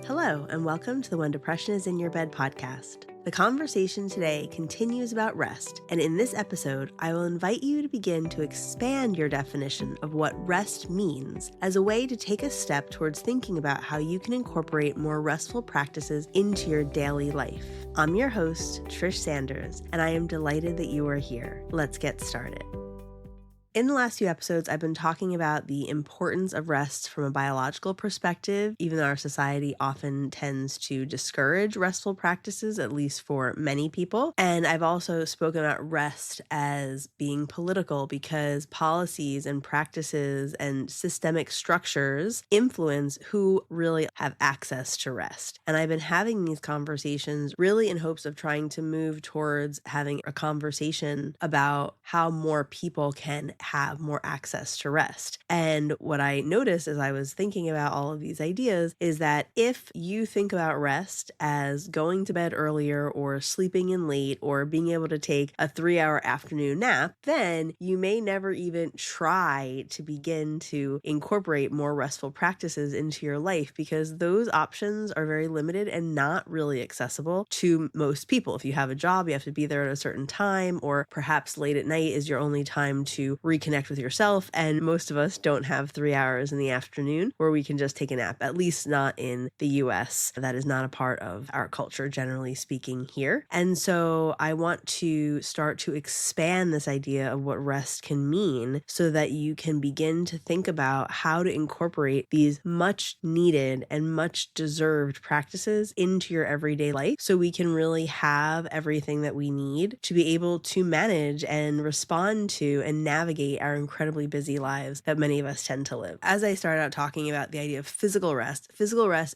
Hello, and welcome to the When Depression is in Your Bed podcast. The conversation today continues about rest, and in this episode, I will invite you to begin to expand your definition of what rest means as a way to take a step towards thinking about how you can incorporate more restful practices into your daily life. I'm your host, Trish Sanders, and I am delighted that you are here. Let's get started. In the last few episodes, I've been talking about the importance of rest from a biological perspective, even though our society often tends to discourage restful practices, at least for many people. And I've also spoken about rest as being political because policies and practices and systemic structures influence who really have access to rest. And I've been having these conversations really in hopes of trying to move towards having a conversation about how more people can have more access to rest. And what I noticed as I was thinking about all of these ideas is that if you think about rest as going to bed earlier or sleeping in late or being able to take a 3-hour afternoon nap, then you may never even try to begin to incorporate more restful practices into your life because those options are very limited and not really accessible to most people. If you have a job, you have to be there at a certain time, or perhaps late at night is your only time to reconnect with yourself, and most of us don't have 3 hours in the afternoon where we can just take a nap, at least not in the US. That is not a part of our culture, generally speaking, here. And so I want to start to expand this idea of what rest can mean so that you can begin to think about how to incorporate these much needed and much deserved practices into your everyday life so we can really have everything that we need to be able to manage and respond to and navigate our incredibly busy lives that many of us tend to live. As I started out talking about the idea of physical rest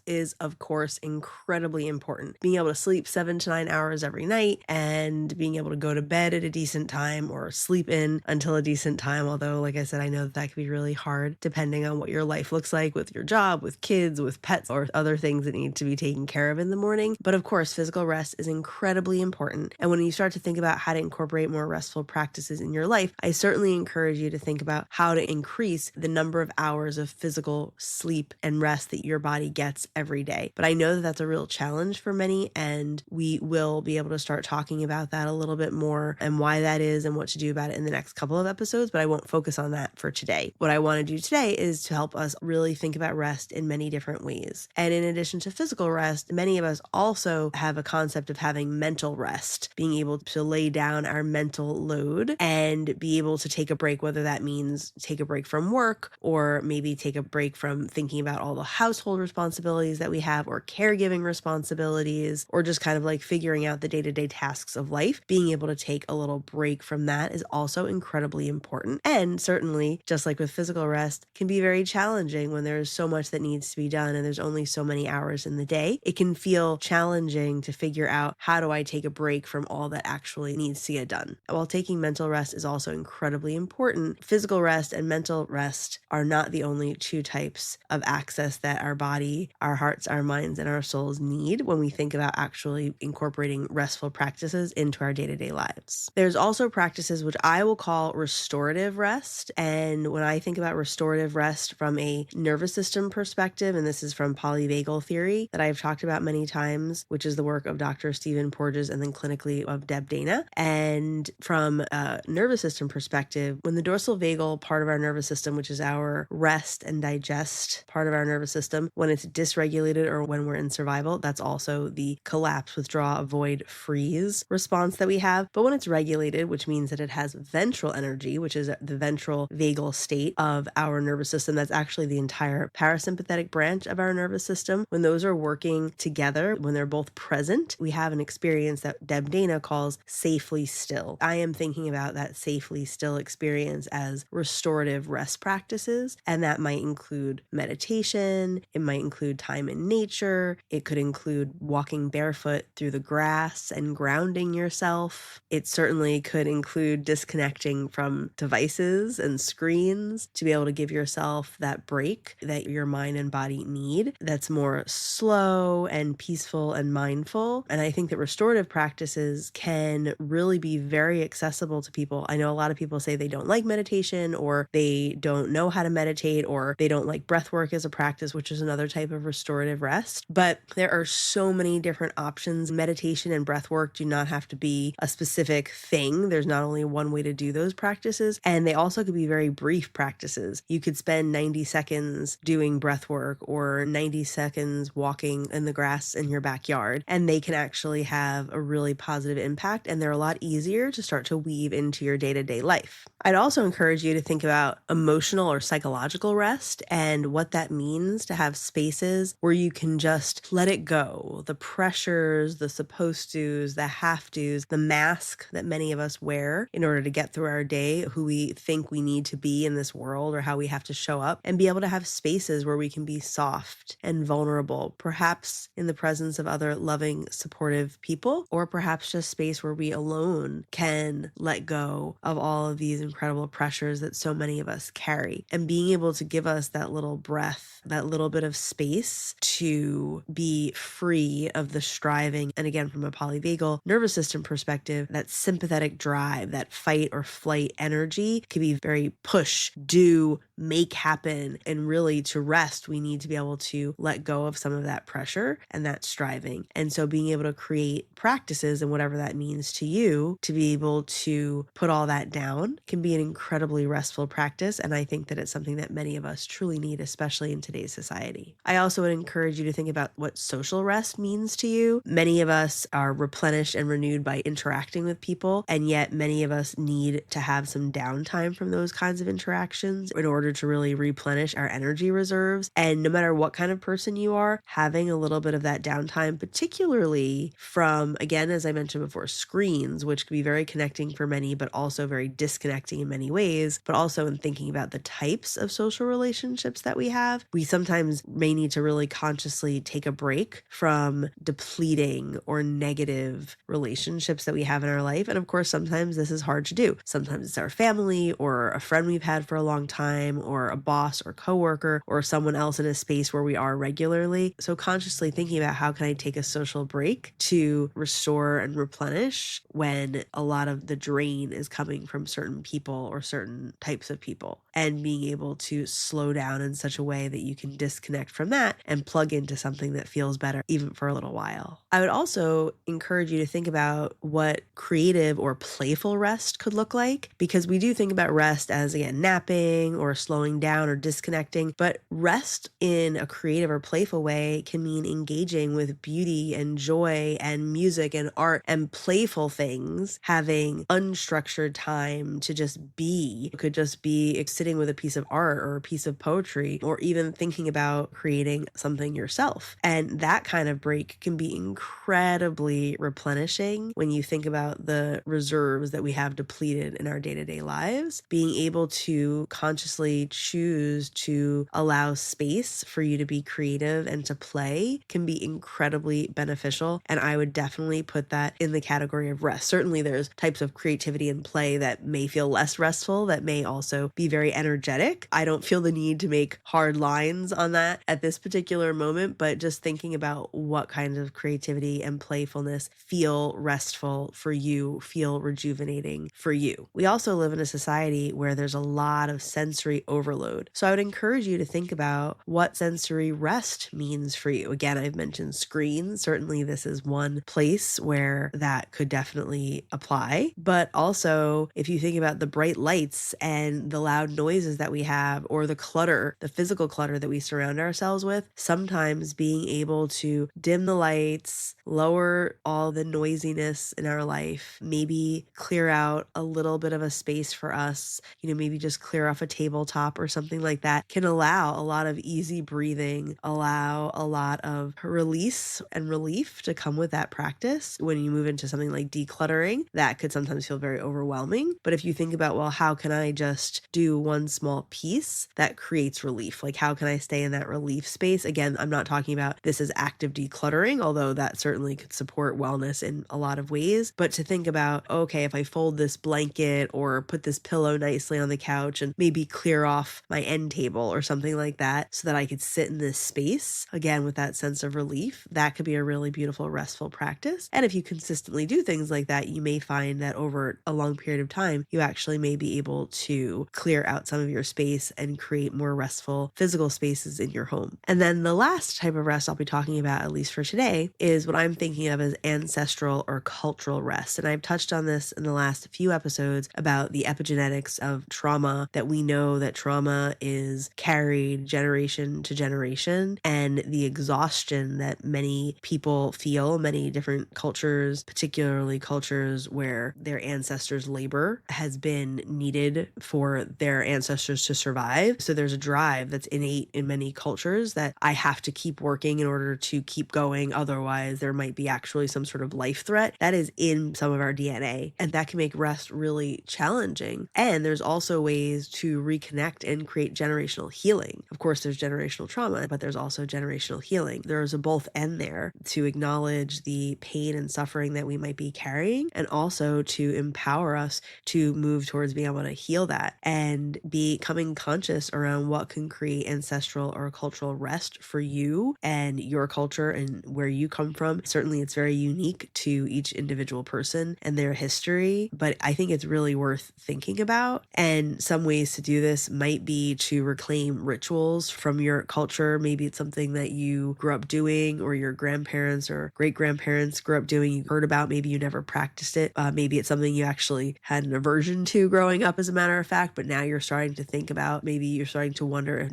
is, of course, incredibly important. Being able to sleep 7 to 9 hours every night and being able to go to bed at a decent time or sleep in until a decent time. Although, like I said, I know that can be really hard depending on what your life looks like with your job, with kids, with pets, or other things that need to be taken care of in the morning. But of course, physical rest is incredibly important. And when you start to think about how to incorporate more restful practices in your life, I certainly encourage you to think about how to increase the number of hours of physical sleep and rest that your body gets every day. But I know that that's a real challenge for many, and we will be able to start talking about that a little bit more and why that is and what to do about it in the next couple of episodes, but I won't focus on that for today. What I want to do today is to help us really think about rest in many different ways. And in addition to physical rest, many of us also have a concept of having mental rest, being able to lay down our mental load and be able to take a break, whether that means take a break from work or maybe take a break from thinking about all the household responsibilities that we have or caregiving responsibilities or just kind of like figuring out the day-to-day tasks of life. Being able to take a little break from that is also incredibly important. And certainly, just like with physical rest, can be very challenging when there's so much that needs to be done and there's only so many hours in the day. It can feel challenging to figure out how do I take a break from all that actually needs to get done. While taking mental rest is also incredibly important, physical rest and mental rest are not the only two types of access that our body, our hearts, our minds, and our souls need when we think about actually incorporating restful practices into our day-to-day lives. There's also practices which I will call restorative rest. And when I think about restorative rest from a nervous system perspective, and this is from polyvagal theory that I've talked about many times, which is the work of Dr. Stephen Porges and then clinically of Deb Dana. And from a nervous system perspective, when the dorsal vagal part of our nervous system, which is our rest and digest part of our nervous system, when it's dysregulated or when we're in survival, that's also the collapse, withdraw, avoid, freeze response that we have. But when it's regulated, which means that it has ventral energy, which is the ventral vagal state of our nervous system, that's actually the entire parasympathetic branch of our nervous system. When those are working together, when they're both present, we have an experience that Deb Dana calls safely still. I am thinking about that safely still experience as restorative rest practices, and that might include meditation, it might include time in nature, it could include walking barefoot through the grass and grounding yourself. It certainly could include disconnecting from devices and screens to be able to give yourself that break that your mind and body need that's more slow and peaceful and mindful. And I think that restorative practices can really be very accessible to people. I know a lot of people say they don't don't like meditation, or they don't know how to meditate, or they don't like breath work as a practice, which is another type of restorative rest. But there are so many different options. Meditation and breath work do not have to be a specific thing. There's not only one way to do those practices, and they also could be very brief practices. You could spend 90 seconds doing breath work or 90 seconds walking in the grass in your backyard, and they can actually have a really positive impact, and they're a lot easier to start to weave into your day-to-day life. I'd also encourage you to think about emotional or psychological rest and what that means to have spaces where you can just let it go. The pressures, the supposed tos, the have tos, the mask that many of us wear in order to get through our day, who we think we need to be in this world or how we have to show up, and be able to have spaces where we can be soft and vulnerable, perhaps in the presence of other loving, supportive people, or perhaps just space where we alone can let go of all of these incredible pressures that so many of us carry, and being able to give us that little breath, that little bit of space to be free of the striving. And again, from a polyvagal nervous system perspective, that sympathetic drive, that fight or flight energy can be very push, do, make happen. And really, to rest, we need to be able to let go of some of that pressure and that striving. And so being able to create practices, and whatever that means to you, to be able to put all that down can be an incredibly restful practice. And I think that it's something that many of us truly need, especially in today's society. I also would encourage you to think about what social rest means to you. Many of us are replenished and renewed by interacting with people, and yet many of us need to have some downtime from those kinds of interactions in order to really replenish our energy reserves. And no matter what kind of person you are, having a little bit of that downtime, particularly from, again, as I mentioned before, screens, which can be very connecting for many, but also very disconnecting in many ways, but also in thinking about the types of social relationships that we have, we sometimes may need to really consciously take a break from depleting or negative relationships that we have in our life. And of course, sometimes this is hard to do. Sometimes it's our family or a friend we've had for a long time, or a boss or coworker, or someone else in a space where we are regularly. So consciously thinking about, how can I take a social break to restore and replenish when a lot of the drain is coming from certain people or certain types of people, and being able to slow down in such a way that you can disconnect from that and plug into something that feels better, even for a little while. I would also encourage you to think about what creative or playful rest could look like, because we do think about rest as, again, napping or slowing down or disconnecting, but rest in a creative or playful way can mean engaging with beauty and joy and music and art and playful things, having unstructured time to just be. It could just be sitting with a piece of art or a piece of poetry, or even thinking about creating something yourself. And that kind of break can be incredibly replenishing when you think about the reserves that we have depleted in our day-to-day lives. Being able to consciously choose to allow space for you to be creative and to play can be incredibly beneficial. And I would definitely put that in the category of rest. Certainly there's types of creativity and play that may feel less restful, that may also be very energetic. I don't feel the need to make hard lines on that at this particular moment, but just thinking about what kinds of creativity and playfulness feel restful for you, feel rejuvenating for you. We also live in a society where there's a lot of sensory overload. So I would encourage you to think about what sensory rest means for you. Again, I've mentioned screens. Certainly this is one place where that could definitely apply. But also, if you think about the bright lights and the loud noises that we have, or the clutter, the physical clutter that we surround ourselves with, sometimes being able to dim the lights, lower all the noisiness in our life, maybe clear out a little bit of a space for us, maybe just clear off a tabletop or something like that, can allow a lot of easy breathing, allow a lot of release and relief to come with that practice. When you move into something like decluttering, that could sometimes feel very overwhelming. But if you think about, well, how can I just do one small piece that creates relief? Like, how can I stay in that relief space? Again, I'm not talking about this as active decluttering, although that certainly could support wellness in a lot of ways. But to think about, okay, if I fold this blanket or put this pillow nicely on the couch and maybe clear off my end table or something like that, so that I could sit in this space, again, with that sense of relief, that could be a really beautiful, restful practice. And if you consistently do things like that, you may find that over a long period of time, you actually actually may be able to clear out some of your space and create more restful physical spaces in your home. And then the last type of rest I'll be talking about, at least for today, is what I'm thinking of as ancestral or cultural rest. And I've touched on this in the last few episodes about the epigenetics of trauma, that we know that trauma is carried generation to generation, and the exhaustion that many people feel, many different cultures, particularly cultures where their ancestors' labor has been needed for their ancestors to survive. So there's a drive that's innate in many cultures that I have to keep working in order to keep going. Otherwise, there might be actually some sort of life threat. That is in some of our DNA, and that can make rest really challenging. And there's also ways to reconnect and create generational healing. Of course, there's generational trauma, but there's also generational healing. There's a both end there to acknowledge the pain and suffering that we might be carrying, and also to empower us to move towards being able to heal that and becoming conscious around what can create ancestral or cultural rest for you and your culture and where you come from. Certainly, it's very unique to each individual person and their history, but I think it's really worth thinking about. And some ways to do this might be to reclaim rituals from your culture. Maybe it's something that you grew up doing, or your grandparents or great-grandparents grew up doing, you heard about, maybe you never practiced it. Maybe it's something you actually had an aversion to growing up, as a matter of fact, but now you're starting to think about, maybe you're starting to wonder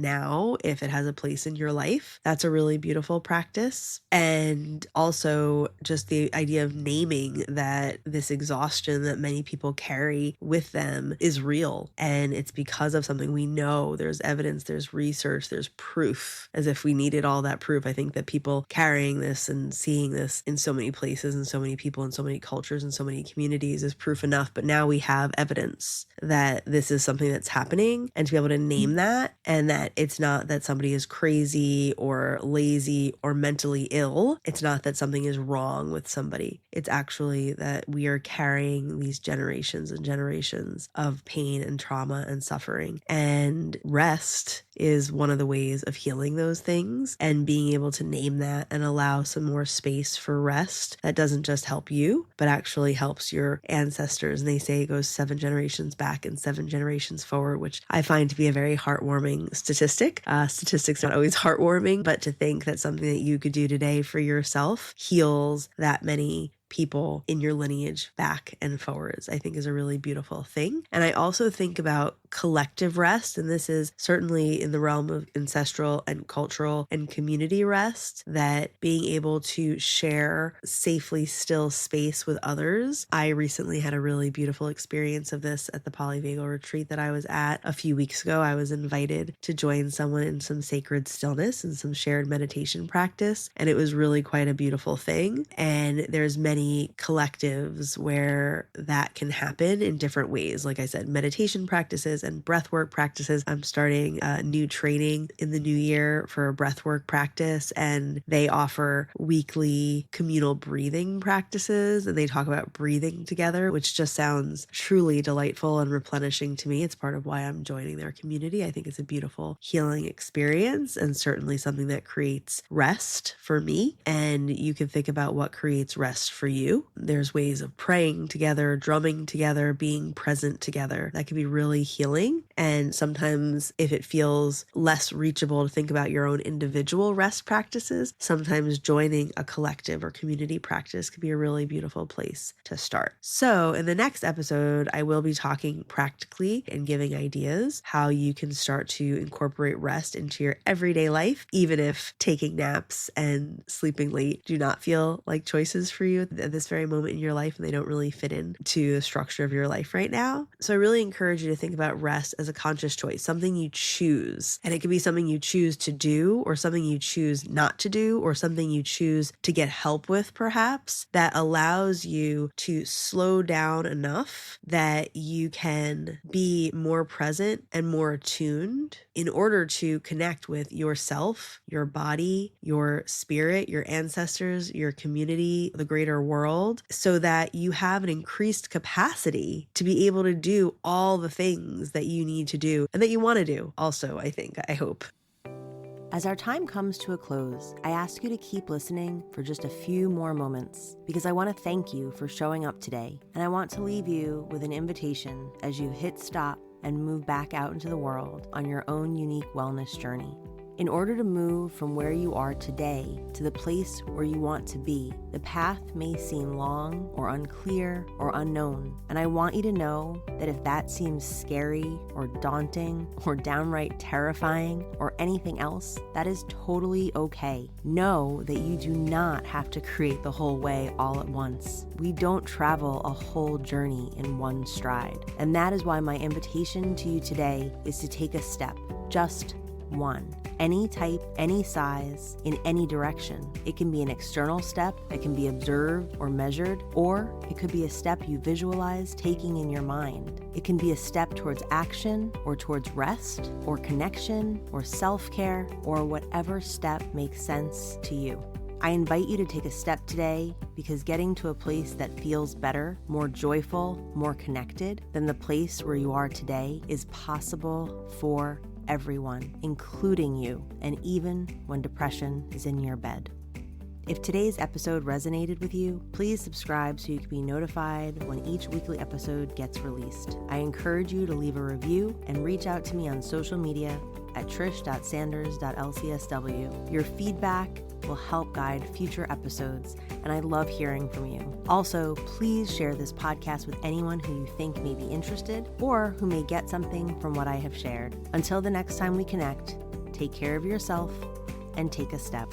if it has a place in your life. That's a really beautiful practice. And also just the idea of naming that this exhaustion that many people carry with them is real, and it's because of something we know. There's evidence, there's research, there's proof, as if we needed all that proof. I think that people carrying this and seeing this in so many places and so many people and so many cultures and so many communities is proof enough. But now we have evidence that this is something that's happening, and to be able to name that, and that it's not that somebody is crazy or lazy or mentally ill. It's not that something is wrong with somebody. It's actually that we are carrying these generations and generations of pain and trauma and suffering. And rest is one of the ways of healing those things, and being able to name that and allow some more space for rest that doesn't just help you, but actually helps your ancestors. And they say it goes 7 generations back and 7 generations forward, which I find to be a very heartwarming statistic. Statistics not always heartwarming, but to think that something that you could do today for yourself heals that many people in your lineage back and forwards, I think is a really beautiful thing. And I also think about collective rest, and this is certainly in the realm of ancestral and cultural and community rest, that being able to share safely still space with others. I recently had a really beautiful experience of this at the polyvagal retreat that I was at a few weeks ago. I was invited to join someone in some sacred stillness and some shared meditation practice, and it was really quite a beautiful thing. And there's many collectives where that can happen in different ways. Like I said, meditation practices and breathwork practices. I'm starting a new training in the new year for a breathwork practice, and they offer weekly communal breathing practices, and they talk about breathing together, which just sounds truly delightful and replenishing to me. It's part of why I'm joining their community. I think it's a beautiful healing experience, and certainly something that creates rest for me. And you can think about what creates rest for you. There's ways of praying together, drumming together, being present together. That can be really healing. And sometimes if it feels less reachable to think about your own individual rest practices, sometimes joining a collective or community practice could be a really beautiful place to start. So in the next episode, I will be talking practically and giving ideas how you can start to incorporate rest into your everyday life, even if taking naps and sleeping late do not feel like choices for you at this very moment in your life, and they don't really fit into the structure of your life right now. So I really encourage you to think about rest as a conscious choice, something you choose. And it could be something you choose to do, or something you choose not to do, or something you choose to get help with, perhaps, that allows you to slow down enough that you can be more present and more attuned in order to connect with yourself, your body, your spirit, your ancestors, your community, the greater world, so that you have an increased capacity to be able to do all the things that you need to do and that you want to do also, I hope. As our time comes to a close, I ask you to keep listening for just a few more moments because I want to thank you for showing up today, and I want to leave you with an invitation as you hit stop and move back out into the world on your own unique wellness journey. In order to move from where you are today to the place where you want to be, the path may seem long or unclear or unknown. And I want you to know that if that seems scary or daunting or downright terrifying or anything else, that is totally okay. Know that you do not have to create the whole way all at once. We don't travel a whole journey in one stride. And that is why my invitation to you today is to take a step, just one. Any type, any size, in any direction. It can be an external step that can be observed or measured, or it could be a step you visualize taking in your mind. It can be a step towards action or towards rest or connection or self-care or whatever step makes sense to you. I invite you to take a step today because getting to a place that feels better, more joyful, more connected than the place where you are today is possible for everyone, including you, and even when depression is in your bed. If today's episode resonated with you, please subscribe so you can be notified when each weekly episode gets released. I encourage you to leave a review and reach out to me on social media at trish.sanders.lcsw. Your feedback will help guide future episodes, and I love hearing from you. Also, please share this podcast with anyone who you think may be interested or who may get something from what I have shared. Until the next time we connect, take care of yourself and take a step.